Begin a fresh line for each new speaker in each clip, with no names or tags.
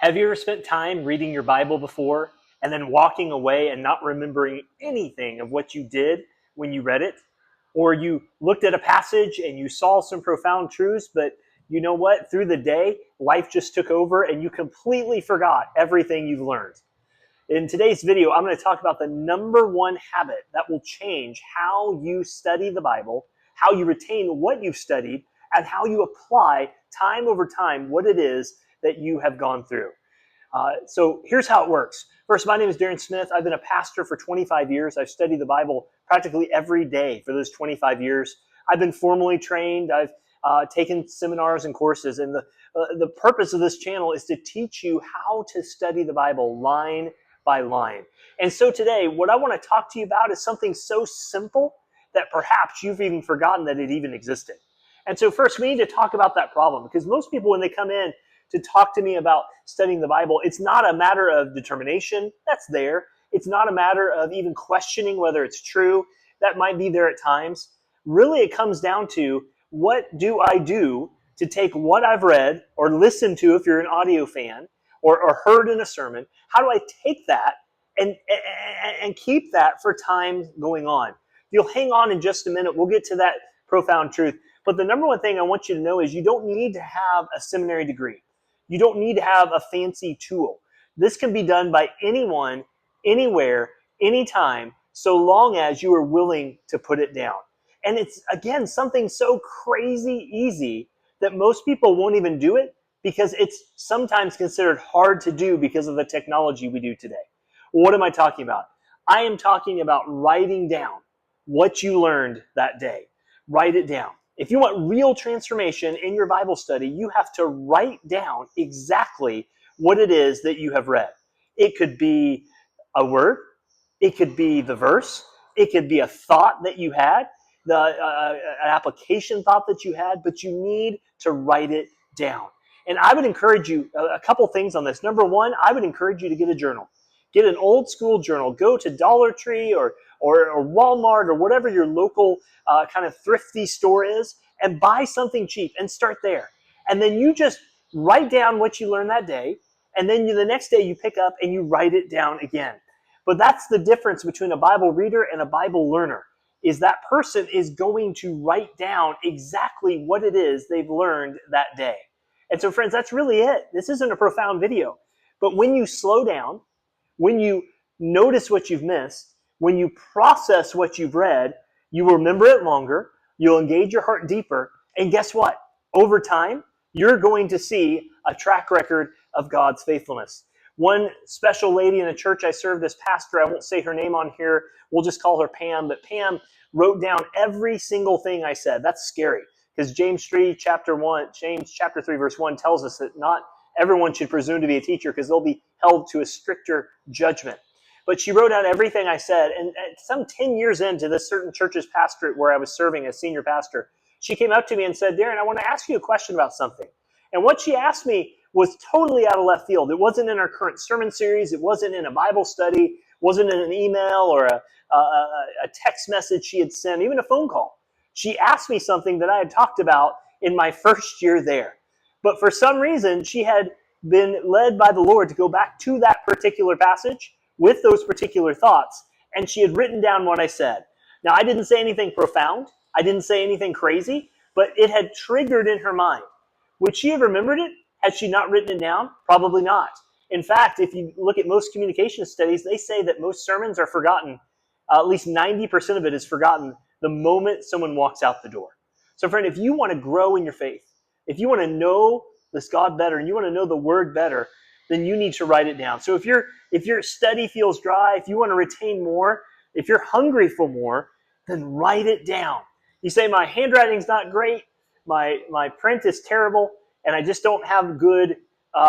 Have you ever spent time reading your Bible before and then walking away and not remembering anything of what you did when you read it? Or you looked at a passage and you saw some profound truths, but you know what? Through the day, life just took over and you completely forgot everything you've learned. In today's video, I'm going to talk about the number one habit that will change how you study the Bible, how you retain what you've studied, and how you apply time over time what it is that you have gone through. So here's how it works. First, my name is Darin Smith. I've been a pastor for 25 years. I've studied the Bible practically every day for those 25 years. I've been formally trained. I've taken seminars and courses. And the purpose of this channel is to teach you how to study the Bible line by line. And so today, what I want to talk to you about is something so simple that perhaps you've even forgotten that it even existed. And so first, we need to talk about that problem, because most people, when they come in to talk to me about studying the Bible, it's not a matter of determination. That's there. It's not a matter of even questioning whether it's true. That might be there at times. Really, it comes down to, what do I do to take what I've read or listened to, if you're an audio fan, or heard in a sermon? How do I take that and keep that for time going on? If you'll hang on in just a minute, we'll get to that profound truth. But the number one thing I want you to know is you don't need to have a seminary degree. You don't need to have a fancy tool. This can be done by anyone, anywhere, anytime, so long as you are willing to put it down. And it's, again, something so crazy easy that most people won't even do it, because it's sometimes considered hard to do because of the technology we do today. Well, what am I talking about? I am talking about writing down what you learned that day. Write it down. If you want real transformation in your Bible study, you have to write down exactly what it is that you have read. It could be a word. It could be the verse. It could be a thought that you had, an application thought that you had, but you need to write it down. And I would encourage you, a couple things on this. Number one, I would encourage you to get a journal. Get an old school journal. Go to Dollar Tree or Walmart or whatever your local kind of thrifty store is, and buy something cheap and start there. And then you just write down what you learned that day, and then the next day you pick up and you write it down again. But that's the difference between a Bible reader and a Bible learner, is that person is going to write down exactly what it is they've learned that day. And so, friends, that's really it. This isn't a profound video. But when you slow down, when you notice what you've missed, when you process what you've read, you will remember it longer, you'll engage your heart deeper, and guess what? Over time, you're going to see a track record of God's faithfulness. One special lady in a church I served as pastor, I won't say her name on here, we'll just call her Pam, but Pam wrote down every single thing I said. That's scary, because James chapter 3, verse 1 tells us that not everyone should presume to be a teacher, because they'll be held to a stricter judgment. But she wrote down everything I said, and some 10 years into this certain church's pastorate where I was serving as senior pastor, she came up to me and said, "Darin, I want to ask you a question about something." And what she asked me was totally out of left field. It wasn't in our current sermon series. It wasn't in a Bible study. It wasn't in an email or a text message she had sent, even a phone call. She asked me something that I had talked about in my first year there. But for some reason, she had been led by the Lord to go back to that particular passage with those particular thoughts, and she had written down what I said. Now, I didn't say anything profound. I didn't say anything crazy, but it had triggered in her mind. Would she have remembered it had she not written it down? Probably not. In fact, if you look at most communication studies, they say that most sermons are forgotten. At least 90% of it is forgotten the moment someone walks out the door. So, friend, if you want to grow in your faith, if you want to know this God better and you want to know the Word better, then you need to write it down. So if your study feels dry, if you want to retain more, if you're hungry for more, then write it down. You say, my handwriting's not great, my print is terrible, and I just don't have good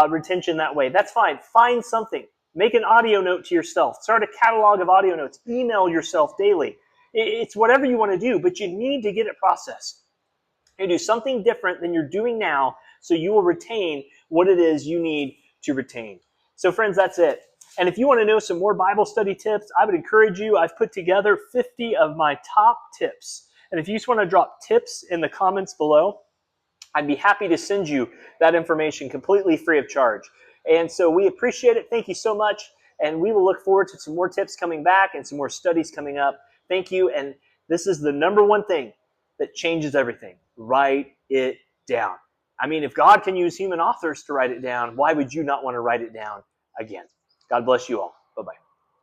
retention that way. That's fine. Find something. Make an audio note to yourself. Start a catalog of audio notes. Email yourself daily. It's whatever you want to do, but you need to get it processed. You do something different than you're doing now, so you will retain what it is you need to retain. So, friends, that's it. And if you want to know some more Bible study tips, I would encourage you. I've put together 50 of my top tips. And if you just want to drop tips in the comments below, I'd be happy to send you that information completely free of charge. And so we appreciate it. Thank you so much. And we will look forward to some more tips coming back and some more studies coming up. Thank you. And this is the number one thing that changes everything. Write it down. I mean, if God can use human authors to write it down, why would you not want to write it down again? God bless you all. Bye-bye.